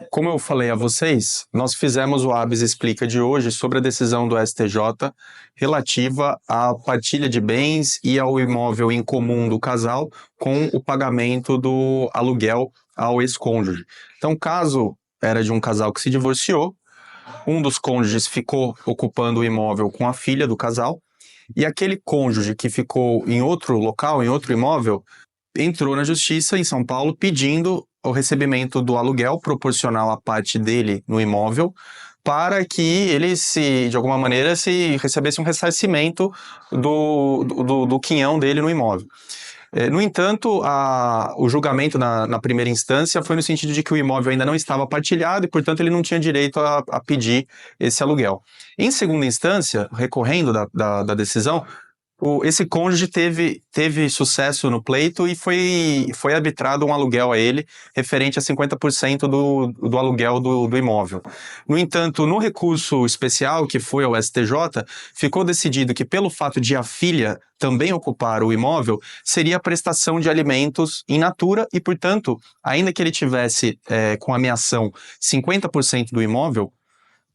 Como eu falei a vocês, nós fizemos o Habeas Explica de hoje sobre a decisão do STJ relativa à partilha de bens e ao imóvel em comum do casal com o pagamento do aluguel ao ex-cônjuge. Então, o caso era de um casal que se divorciou, um dos cônjuges ficou ocupando o imóvel com a filha do casal, e aquele cônjuge que ficou em outro local, em outro imóvel, entrou na justiça em São Paulo pedindo o recebimento do aluguel proporcional à parte dele no imóvel, para que ele, de alguma maneira, se recebesse um ressarcimento do quinhão dele no imóvel. No entanto, o julgamento na primeira instância foi no sentido de que o imóvel ainda não estava partilhado e, portanto, ele não tinha direito a pedir esse aluguel. Em segunda instância, recorrendo da decisão, esse cônjuge teve sucesso no pleito e foi arbitrado um aluguel a ele, referente a 50% do aluguel do imóvel. No entanto, no recurso especial que foi ao STJ, ficou decidido que, pelo fato de a filha também ocupar o imóvel, seria a prestação de alimentos in natura e, portanto, ainda que ele tivesse com a ameação 50% do imóvel,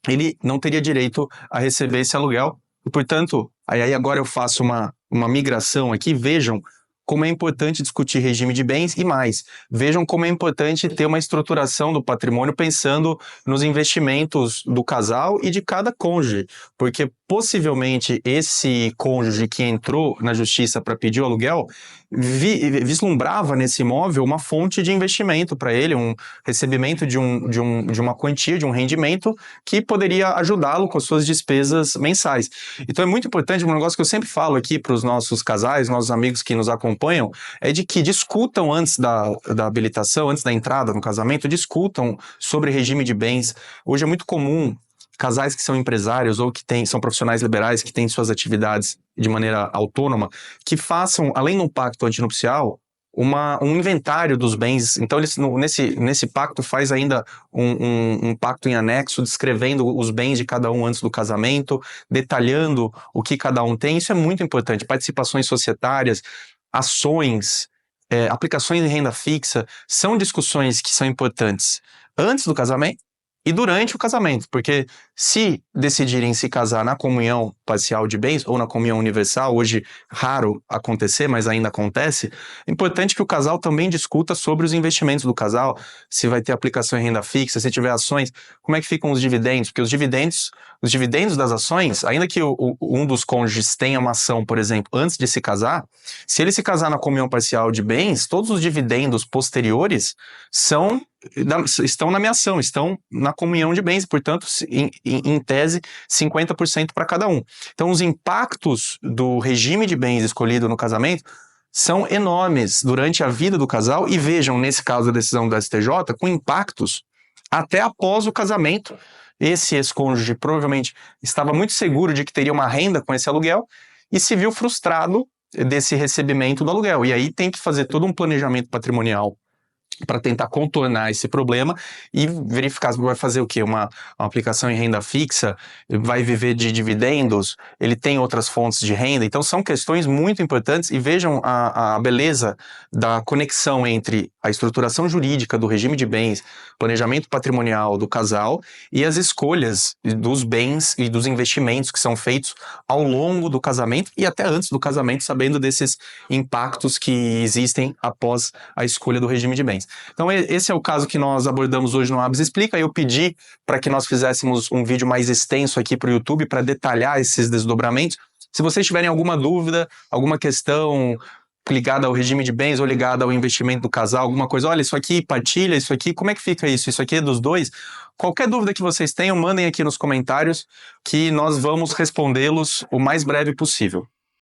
ele não teria direito a receber esse aluguel. E, portanto, aí agora eu faço uma migração aqui, vejam como é importante discutir regime de bens e mais, vejam como é importante ter uma estruturação do patrimônio pensando nos investimentos do casal e de cada cônjuge, porque possivelmente esse cônjuge que entrou na justiça para pedir o aluguel vislumbrava nesse imóvel uma fonte de investimento para ele, um recebimento de uma quantia, de um rendimento que poderia ajudá-lo com as suas despesas mensais. Então é muito importante, um negócio que eu sempre falo aqui para os nossos casais, nossos amigos que nos acompanham, é de que discutam antes da habilitação, antes da entrada no casamento, discutam sobre regime de bens. Hoje é muito comum casais que são empresários ou que são profissionais liberais, que têm suas atividades de maneira autônoma, que façam, além do pacto antinupcial, um inventário dos bens. Então, eles, nesse pacto, faz ainda um pacto em anexo, descrevendo os bens de cada um antes do casamento, detalhando o que cada um tem. Isso é muito importante. Participações societárias, ações, aplicações em renda fixa, são discussões que são importantes antes do casamento e durante o casamento, porque se decidirem se casar na comunhão parcial de bens ou na comunhão universal, hoje raro acontecer, mas ainda acontece, é importante que o casal também discuta sobre os investimentos do casal, se vai ter aplicação em renda fixa, se tiver ações, como é que ficam os dividendos, porque os dividendos das ações, ainda que um dos cônjuges tenha uma ação, por exemplo, antes de se casar, se ele se casar na comunhão parcial de bens, todos os dividendos posteriores estão na minha ação, estão na comunhão de bens, e, portanto, em tese, 50% para cada um. Então, os impactos do regime de bens escolhido no casamento são enormes durante a vida do casal e vejam, nesse caso da decisão do STJ, com impactos até após o casamento. Esse ex-cônjuge provavelmente estava muito seguro de que teria uma renda com esse aluguel e se viu frustrado desse recebimento do aluguel. E aí tem que fazer todo um planejamento patrimonial para tentar contornar esse problema e verificar se vai fazer o quê? Uma aplicação em renda fixa, vai viver de dividendos, ele tem outras fontes de renda. Então são questões muito importantes e vejam a beleza da conexão entre a estruturação jurídica do regime de bens, planejamento patrimonial do casal e as escolhas dos bens e dos investimentos que são feitos ao longo do casamento e até antes do casamento, sabendo desses impactos que existem após a escolha do regime de bens. Então esse é o caso que nós abordamos hoje no Habeas Explica. Eu pedi para que nós fizéssemos um vídeo mais extenso aqui para o YouTube para detalhar esses desdobramentos. Se vocês tiverem alguma dúvida, alguma questão ligada ao regime de bens ou ligada ao investimento do casal, alguma coisa, olha, isso aqui partilha, isso aqui, como é que fica isso? Isso aqui é dos dois? Qualquer dúvida que vocês tenham, mandem aqui nos comentários que nós vamos respondê-los o mais breve possível.